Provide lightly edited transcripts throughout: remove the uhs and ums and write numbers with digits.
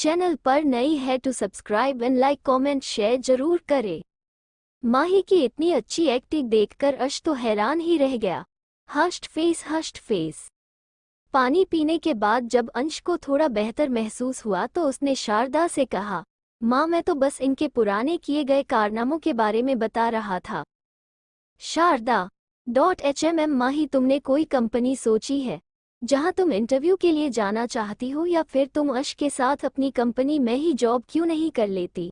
Channel पर नई है तो subscribe and like comment share जरूर करें। माही की इतनी अच्छी एक्टिंग देखकर अर्श तो हैरान ही रह गया। Hushed face. पानी पीने के बाद जब अंश को थोड़ा बेहतर महसूस हुआ तो उसने शारदा से कहा, माँ मैं तो बस इनके पुराने किए गए कारनामों के बारे में बता रहा था। शारदा माही तुमने कोई कंपनी सोची है जहां तुम इंटरव्यू के लिए जाना चाहती हो, या फिर तुम अर्श के साथ अपनी कंपनी में ही जॉब क्यों नहीं कर लेती?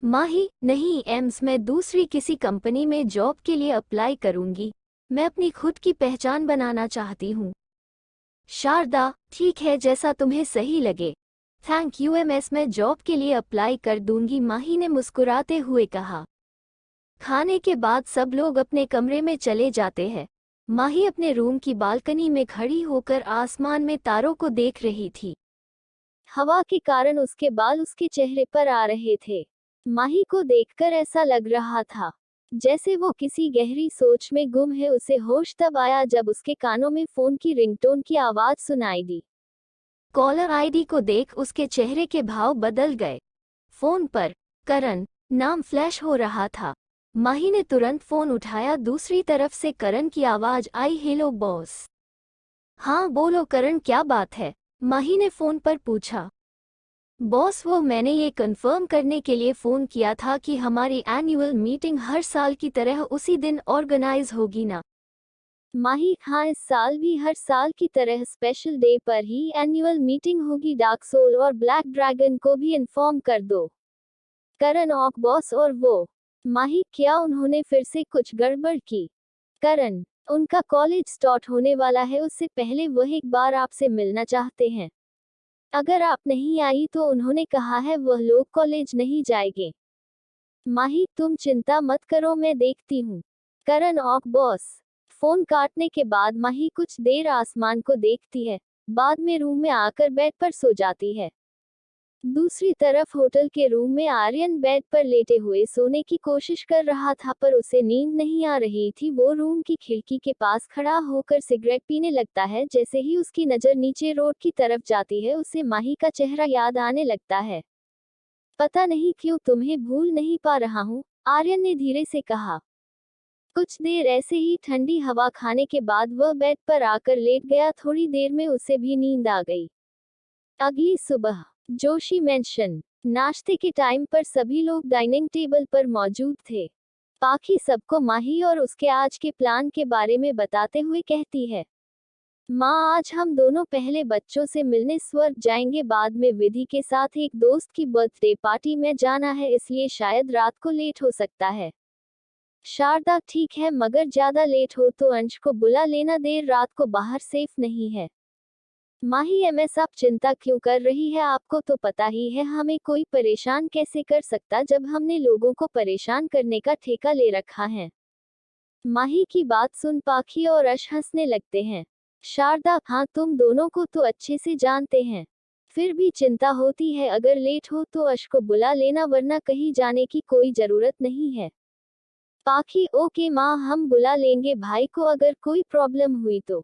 माही नहीं एम्स, मैं दूसरी किसी कंपनी में जॉब के लिए अप्लाई करूंगी। मैं अपनी खुद की पहचान बनाना चाहती हूँ। शारदा ठीक है, जैसा तुम्हें सही लगे। थैंक यू एमएस, मैं जॉब के लिए अप्लाई कर दूंगी, माही ने मुस्कुराते हुए कहा। खाने के बाद सब लोग अपने कमरे में चले जाते हैं। माही अपने रूम की बालकनी में खड़ी होकर आसमान में तारों को देख रही थी। हवा के कारण उसके बाल उसके चेहरे पर आ रहे थे। माही को देखकर ऐसा लग रहा था जैसे वो किसी गहरी सोच में गुम है। उसे होश तब आया जब उसके कानों में फोन की रिंगटोन की आवाज सुनाई दी। कॉलर आईडी को देख उसके चेहरे के भाव बदल गए। फोन पर करण नाम फ्लैश हो रहा था। माही ने तुरंत फोन उठाया। दूसरी तरफ से करण की आवाज आई, हेलो बॉस। हाँ बोलो करण, क्या बात है? माही ने फोन पर पूछा। बॉस वो मैंने ये कंफर्म करने के लिए फ़ोन किया था कि हमारी एनुअल मीटिंग हर साल की तरह उसी दिन ऑर्गेनाइज होगी ना? माही हाँ, इस साल भी हर साल की तरह स्पेशल डे पर ही एनुअल मीटिंग होगी। डार्क सोल और ब्लैक ड्रैगन को भी इन्फॉर्म कर दो। करण ओक बॉस, और वो माही क्या उन्होंने फिर से कुछ गड़बड़ की? करण उनका कॉलेज स्टार्ट होने वाला है, उससे पहले वह एक बार आपसे मिलना चाहते हैं। अगर आप नहीं आई तो उन्होंने कहा है वह लोग कॉलेज नहीं जाएंगे। माही तुम चिंता मत करो, मैं देखती हूँ। करण ओक बॉस। फोन काटने के बाद माही कुछ देर आसमान को देखती है, बाद में रूम में आकर बेड पर सो जाती है। दूसरी तरफ होटल के रूम में आर्यन बेड पर लेटे हुए सोने की कोशिश कर रहा था, पर उसे नींद नहीं आ रही थी। वो रूम की खिड़की के पास खड़ा होकर सिगरेट पीने लगता है। जैसे ही उसकी नज़र नीचे रोड की तरफ जाती है उसे माही का चेहरा याद आने लगता है। पता नहीं क्यों तुम्हें भूल नहीं पा रहा हूँ, आर्यन ने धीरे से कहा। कुछ देर ऐसे ही ठंडी हवा खाने के बाद वह बेड पर आकर लेट गया। थोड़ी देर में उसे भी नींद आ गई। अगली सुबह जोशी मेंशन। नाश्ते के टाइम पर सभी लोग डाइनिंग टेबल पर मौजूद थे। पाखी सबको माही और उसके आज के प्लान के बारे में बताते हुए कहती है, माँ आज हम दोनों पहले बच्चों से मिलने स्वर्ग जाएंगे, बाद में विधि के साथ एक दोस्त की बर्थडे पार्टी में जाना है, इसलिए शायद रात को लेट हो सकता है। शारदा ठीक है, मगर ज्यादा लेट हो तो अंश को बुला लेना, देर रात को बाहर सेफ नहीं है। माही एमएस आप चिंता क्यों कर रही है? आपको तो पता ही है हमें कोई परेशान कैसे कर सकता जब हमने लोगों को परेशान करने का ठेका ले रखा है। माही की बात सुन पाखी और अर्श हंसने लगते हैं। शारदा हाँ, तुम दोनों को तो अच्छे से जानते हैं, फिर भी चिंता होती है। अगर लेट हो तो अर्श को बुला लेना, वरना कहीं जाने की कोई जरूरत नहीं है। पाखी ओके माँ, हम बुला लेंगे भाई को अगर कोई प्रॉब्लम हुई तो।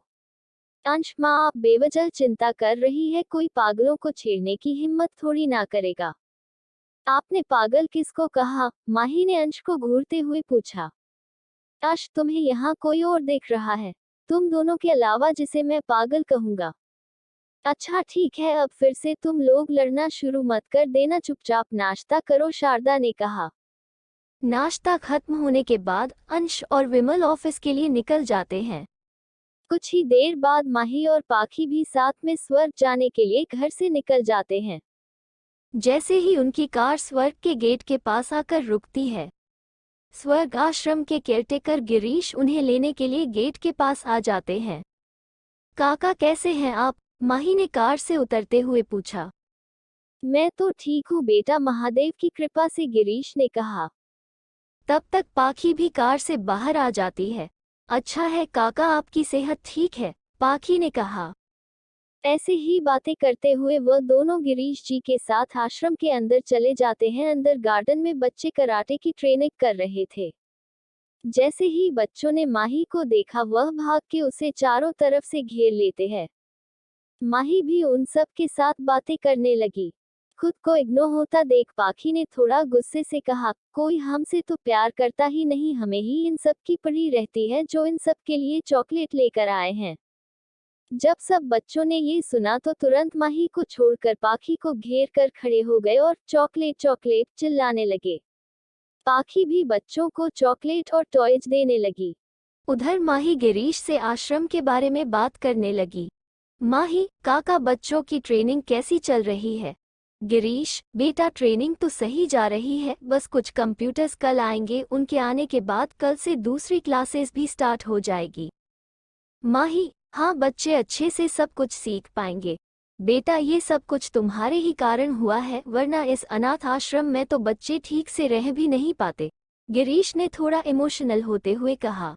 अंश माँ आप बेवजह चिंता कर रही है, कोई पागलों को छेड़ने की हिम्मत थोड़ी ना करेगा। आपने पागल किसको कहा? माही ने अंश को घूरते हुए पूछा। अंश तुम्हें यहाँ कोई और देख रहा है, तुम दोनों के अलावा जिसे मैं पागल कहूँगा। अच्छा ठीक है, अब फिर से तुम लोग लड़ना शुरू मत कर देना, चुपचाप नाश्ता करो, शारदा ने कहा। नाश्ता खत्म होने के बाद अंश और विमल ऑफिस के लिए निकल जाते हैं। कुछ ही देर बाद माही और पाखी भी साथ में स्वर्ग जाने के लिए घर से निकल जाते हैं। जैसे ही उनकी कार स्वर्ग के गेट के पास आकर रुकती है, स्वर्ग आश्रम के केयरटेकर गिरीश उन्हें लेने के लिए गेट के पास आ जाते हैं। काका कैसे हैं आप? माही ने कार से उतरते हुए पूछा। मैं तो ठीक हूँ बेटा, महादेव की कृपा से, गिरीश ने कहा। तब तक पाखी भी कार से बाहर आ जाती है। अच्छा है काका, आपकी सेहत ठीक है? पाखी ने कहा। ऐसे ही बातें करते हुए वह दोनों गिरीश जी के साथ आश्रम के अंदर चले जाते हैं। अंदर गार्डन में बच्चे कराटे की ट्रेनिंग कर रहे थे। जैसे ही बच्चों ने माही को देखा वह भाग के उसे चारों तरफ से घेर लेते हैं। माही भी उन सब के साथ बातें करने लगी। खुद को इग्नोर होता देख पाखी ने थोड़ा गुस्से से कहा, कोई हमसे तो प्यार करता ही नहीं, हमें ही इन सब की पड़ी रहती है जो इन सब के लिए चॉकलेट लेकर आए हैं। जब सब बच्चों ने ये सुना तो तुरंत माही को छोड़कर पाखी को घेर कर खड़े हो गए और चॉकलेट चॉकलेट चिल्लाने लगे। पाखी भी बच्चों को चॉकलेट और टॉयज देने लगी। उधर माही गिरीश से आश्रम के बारे में बात करने लगी। माही, काका बच्चों की ट्रेनिंग कैसी चल रही है? गिरीश, बेटा ट्रेनिंग तो सही जा रही है, बस कुछ कंप्यूटर्स कल आएंगे, उनके आने के बाद कल से दूसरी क्लासेस भी स्टार्ट हो जाएगी। माही, हाँ, बच्चे अच्छे से सब कुछ सीख पाएंगे। बेटा ये सब कुछ तुम्हारे ही कारण हुआ है, वरना इस अनाथ आश्रम में तो बच्चे ठीक से रह भी नहीं पाते। गिरीश ने थोड़ा इमोशनल होते हुए कहा।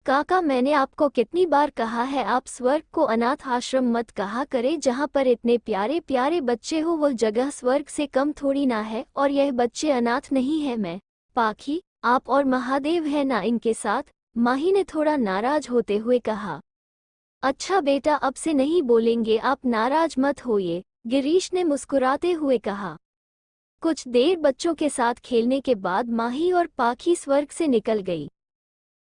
काका, मैंने आपको कितनी बार कहा है आप स्वर्ग को अनाथ आश्रम मत कहा करें, जहाँ पर इतने प्यारे प्यारे बच्चे हो वो जगह स्वर्ग से कम थोड़ी ना है, और यह बच्चे अनाथ नहीं है। मैं पाखी, आप और महादेव है ना इनके साथ? माही ने थोड़ा नाराज होते हुए कहा। अच्छा बेटा, अब से नहीं बोलेंगे, आप नाराज मत होइए, गिरीश ने मुस्कुराते हुए कहा। कुछ देर बच्चों के साथ खेलने के बाद माही और पाखी स्वर्ग से निकल गई।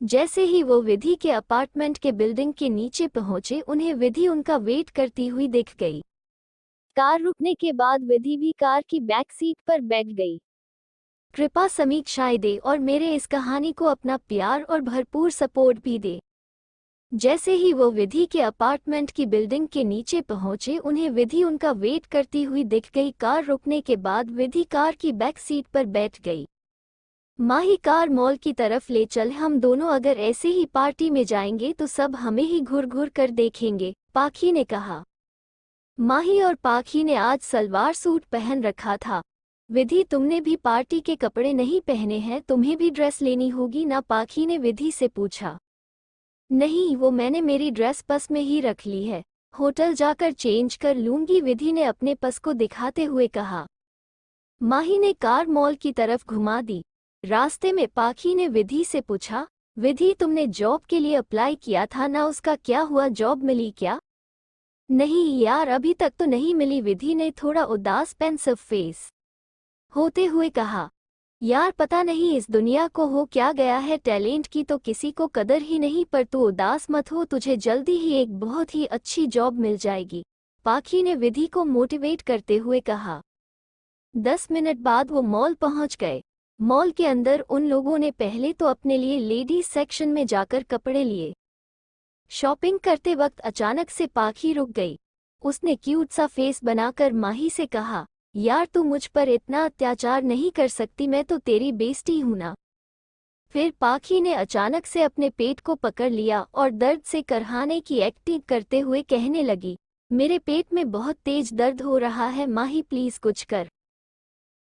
जैसे ही वो विधि के अपार्टमेंट के बिल्डिंग के नीचे पहुंचे, उन्हें विधि उनका वेट करती हुई दिख गई। कार रुकने के बाद विधि भी कार की बैक सीट पर बैठ गई। कृपा समीक्षाएं दे और मेरे इस कहानी को अपना प्यार और भरपूर सपोर्ट भी दे। जैसे ही वो विधि के अपार्टमेंट की बिल्डिंग के नीचे पहुंचे, उन्हें विधि उनका वेट करती हुई दिख गई। कार रुकने के बाद विधि कार की बैक सीट पर बैठ गई। माही, कार मॉल की तरफ ले चल, हम दोनों अगर ऐसे ही पार्टी में जाएंगे तो सब हमें ही घूर घूर कर देखेंगे, पाखी ने कहा। माही और पाखी ने आज सलवार सूट पहन रखा था। विधि, तुमने भी पार्टी के कपड़े नहीं पहने हैं, तुम्हें भी ड्रेस लेनी होगी ना? पाखी ने विधि से पूछा। नहीं, वो मैंने मेरी ड्रेस पर्स में ही रख ली है, होटल जाकर चेंज कर लूंगी, विधि ने अपने पर्स को दिखाते हुए कहा। माही ने कार मॉल की तरफ घुमा दी। रास्ते में पाखी ने विधि से पूछा, विधि तुमने जॉब के लिए अप्लाई किया था ना, उसका क्या हुआ, जॉब मिली क्या? नहीं यार, अभी तक तो नहीं मिली, विधि ने थोड़ा उदास पेंसिव फेस होते हुए कहा। यार पता नहीं इस दुनिया को हो क्या गया है, टैलेंट की तो किसी को कदर ही नहीं, पर तू उदास मत हो, तुझे जल्दी ही एक बहुत ही अच्छी जॉब मिल जाएगी, पाखी ने विधि को मोटिवेट करते हुए कहा। 10 मिनट बाद वो मॉल पहुंच गए। मॉल के अंदर उन लोगों ने पहले तो अपने लिए लेडीज सेक्शन में जाकर कपड़े लिए। शॉपिंग करते वक्त अचानक से पाखी रुक गई। उसने क्यूट सा फेस बनाकर माही से कहा, यार तू मुझ पर इतना अत्याचार नहीं कर सकती, मैं तो तेरी बेस्टी हूं ना। फिर पाखी ने अचानक से अपने पेट को पकड़ लिया और दर्द से करहाने की एक्टिंग करते हुए कहने लगी, मेरे पेट में बहुत तेज दर्द हो रहा है, माही प्लीज कुछ कर।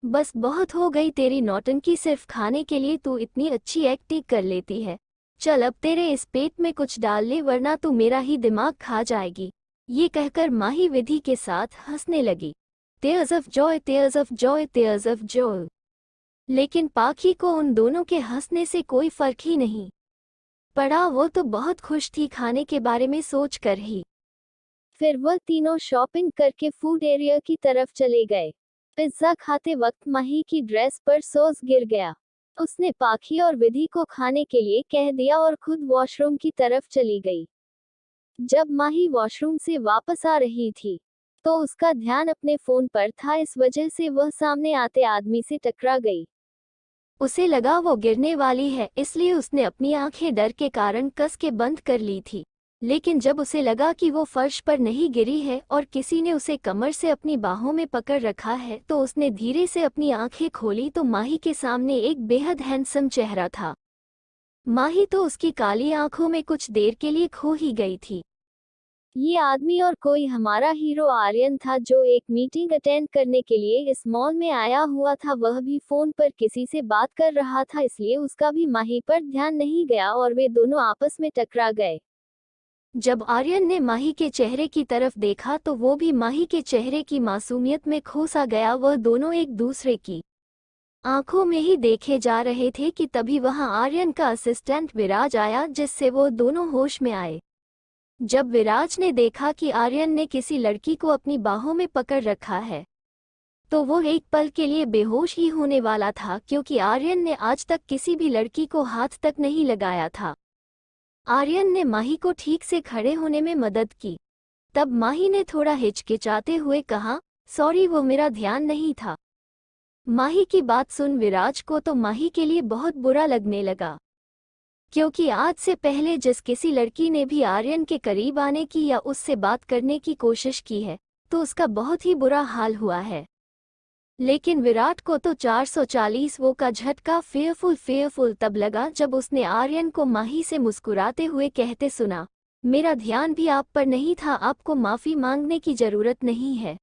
बस बहुत हो गई तेरी नौटंकी, सिर्फ खाने के लिए तू इतनी अच्छी एक्टिंग कर लेती है। चल अब तेरे इस पेट में कुछ डाल ले, वरना तू मेरा ही दिमाग खा जाएगी। ये कहकर माही विधि के साथ हंसने लगी। Tears of joy, tears of joy, tears of joy। लेकिन पाखी को उन दोनों के हंसने से कोई फर्क ही नहीं पड़ा, वो तो बहुत खुश थी खाने के बारे में सोच कर ही। फिर वह तीनों शॉपिंग करके फूड एरिया की तरफ चले गए। पिज्जा खाते वक्त माही की ड्रेस पर सॉस गिर गया। उसने पाखी और विधि को खाने के लिए कह दिया और खुद वॉशरूम की तरफ चली गई। जब माही वॉशरूम से वापस आ रही थी तो उसका ध्यान अपने फोन पर था, इस वजह से वह सामने आते आदमी से टकरा गई। उसे लगा वो गिरने वाली है, इसलिए उसने अपनी आंखें डर के कारण कस के बंद कर ली थी। लेकिन जब उसे लगा कि वो फर्श पर नहीं गिरी है और किसी ने उसे कमर से अपनी बाहों में पकड़ रखा है, तो उसने धीरे से अपनी आंखें खोली तो माही के सामने एक बेहद हैंडसम चेहरा था। माही तो उसकी काली आंखों में कुछ देर के लिए खो ही गई थी। ये आदमी और कोई हमारा हीरो आर्यन था, जो एक मीटिंग अटेंड करने के लिए इस मॉल में आया हुआ था। वह भी फोन पर किसी से बात कर रहा था, इसलिए उसका भी माही पर ध्यान नहीं गया और वे दोनों आपस में टकरा गए। जब आर्यन ने माही के चेहरे की तरफ देखा तो वो भी माही के चेहरे की मासूमियत में खो सा गया। वह दोनों एक दूसरे की आंखों में ही देखे जा रहे थे कि तभी वहां आर्यन का असिस्टेंट विराज आया, जिससे वो दोनों होश में आए। जब विराज ने देखा कि आर्यन ने किसी लड़की को अपनी बाहों में पकड़ रखा है तो वो एक पल के लिए बेहोश ही होने वाला था, क्योंकि आर्यन ने आज तक किसी भी लड़की को हाथ तक नहीं लगाया था। आर्यन ने माही को ठीक से खड़े होने में मदद की। तब माही ने थोड़ा हिचकिचाते हुए कहा, सॉरी, वो मेरा ध्यान नहीं था। माही की बात सुन विराज को तो माही के लिए बहुत बुरा लगने लगा, क्योंकि आज से पहले जिस किसी लड़की ने भी आर्यन के करीब आने की या उससे बात करने की कोशिश की है, तो उसका बहुत ही बुरा हाल हुआ है। लेकिन विराट को तो 440 वो का झटका फेयरफुल तब लगा जब उसने आर्यन को माही से मुस्कुराते हुए कहते सुना, मेरा ध्यान भी आप पर नहीं था, आपको माफी मांगने की जरूरत नहीं है।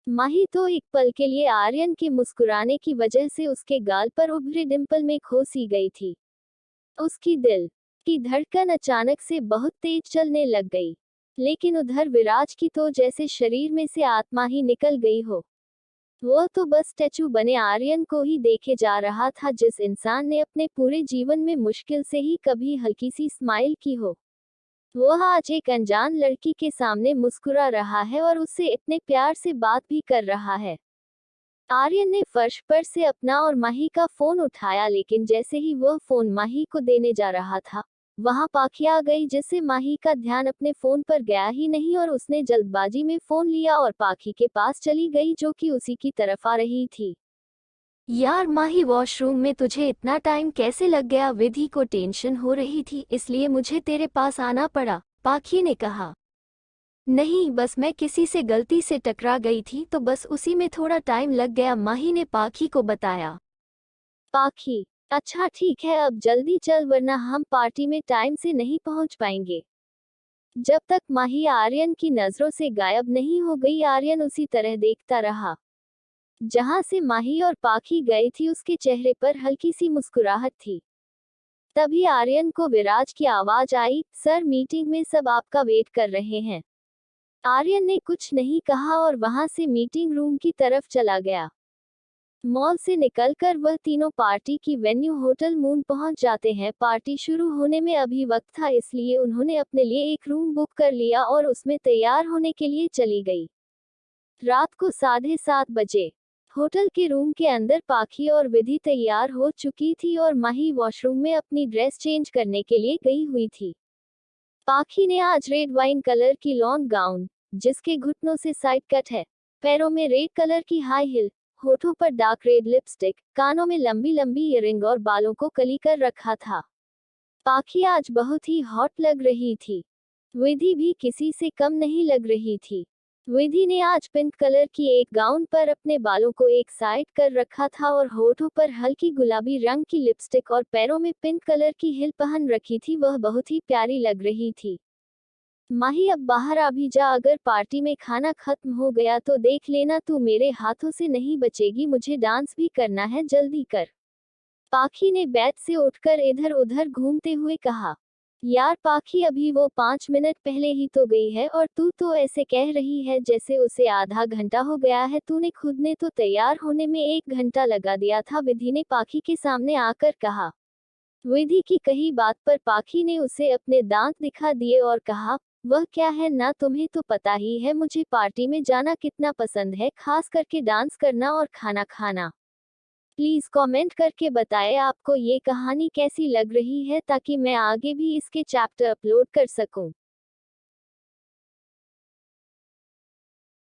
माही तो एक पल के लिए आर्यन के मुस्कुराने की वजह से उसके गाल पर उभरे डिंपल में खो सी गई थी। उसकी दिल की धड़कन अचानक से बहुत तेज चलने लग गई। लेकिन उधर विराज की तो जैसे शरीर में से आत्मा ही निकल गई हो। वो तो बस स्टैचू बने आर्यन को ही देखे जा रहा था, जिस इंसान ने अपने पूरे जीवन में मुश्किल से ही कभी हल्की सी स्माइल की हो। वह आज एक अनजान लड़की के सामने मुस्कुरा रहा है और उससे इतने प्यार से बात भी कर रहा है। आर्यन ने फर्श पर से अपना और माही का फोन उठाया, लेकिन जैसे ही वह फोन माही को देने जा रहा था, वहां पाखी आ गई, जिससे माही का ध्यान अपने फोन पर गया ही नहीं और उसने जल्दबाजी में फोन लिया और पाखी के पास चली गई, जो कि उसी की तरफ आ रही थी। यार माही, वॉशरूम में तुझे इतना टाइम कैसे लग गया? विधि को टेंशन हो रही थी, इसलिए मुझे तेरे पास आना पड़ा, पाखी ने कहा। नहीं, बस मैं किसी से गलती से टकरा गई थी, तो बस उसी में थोड़ा टाइम लग गया, माही ने पाखी को बताया। पाखी, अच्छा ठीक है, अब जल्दी चल वरना हम पार्टी में टाइम से नहीं पहुंच पाएंगे। जब तक माही आर्यन की नजरों से गायब नहीं हो गई, आर्यन उसी तरह देखता रहा। जहां से माही और पाखी गई थी, उसके चेहरे पर हल्की सी मुस्कुराहट थी। तभी आर्यन को विराज की आवाज आई, सर मीटिंग में सब आपका वेट कर रहे हैं। आर्यन ने कुछ नहीं कहा और वहां से मीटिंग रूम की तरफ चला गया। मॉल से निकलकर वह तीनों पार्टी की वेन्यू होटल मून पहुंच जाते हैं। पार्टी शुरू होने में अभी वक्त था, इसलिए उन्होंने अपने लिए एक रूम बुक कर लिया और उसमें तैयार होने के लिए चली गई। रात को 7:30 बजे होटल के रूम के अंदर पाखी और विधि तैयार हो चुकी थी और माही वॉशरूम में अपनी ड्रेस चेंज करने के लिए गई हुई थी। पाखी ने आज रेड वाइन कलर की लॉन्ग गाउन, जिसके घुटनों से साइड कट है, पैरों में रेड कलर की हाई हिल, होठों पर डार्क रेड लिपस्टिक, कानों में लंबी लंबी इयररिंग और बालों को कली कर रखा था। पाखी आज बहुत ही हॉट लग रही थी। विधि भी किसी से कम नहीं लग रही थी। विधि ने आज पिंक कलर की एक गाउन पर अपने बालों को एक साइड कर रखा था और होठों पर हल्की गुलाबी रंग की लिपस्टिक और पैरों में पिंक कलर की हिल पहन रखी थी। वह बहुत ही प्यारी लग रही थी। माही, अब बाहर आ भी जा, अगर पार्टी में खाना खत्म हो गया तो देख लेना, तू मेरे हाथों से नहीं बचेगी, मुझे डांस भी करना है, जल्दी कर। पाखी ने बेड से उठकर इधर उधर घूमते हुए कहा। यार पाखी, अभी वो 5 मिनट पहले ही तो गई है और तू तो ऐसे कह रही है जैसे उसे आधा घंटा हो गया है। तूने खुद ने तो तैयार होने में 1 घंटा लगा दिया था, विधि ने पाखी के सामने आकर कहा। विधि की कही बात पर पाखी ने उसे अपने दांत दिखा दिए और कहा, वह क्या है ना, तुम्हें तो पता ही है मुझे पार्टी में जाना कितना पसंद है, खास करके डांस करना और खाना खाना। प्लीज कमेंट करके बताएं आपको ये कहानी कैसी लग रही है, ताकि मैं आगे भी इसके चैप्टर अपलोड कर सकूं।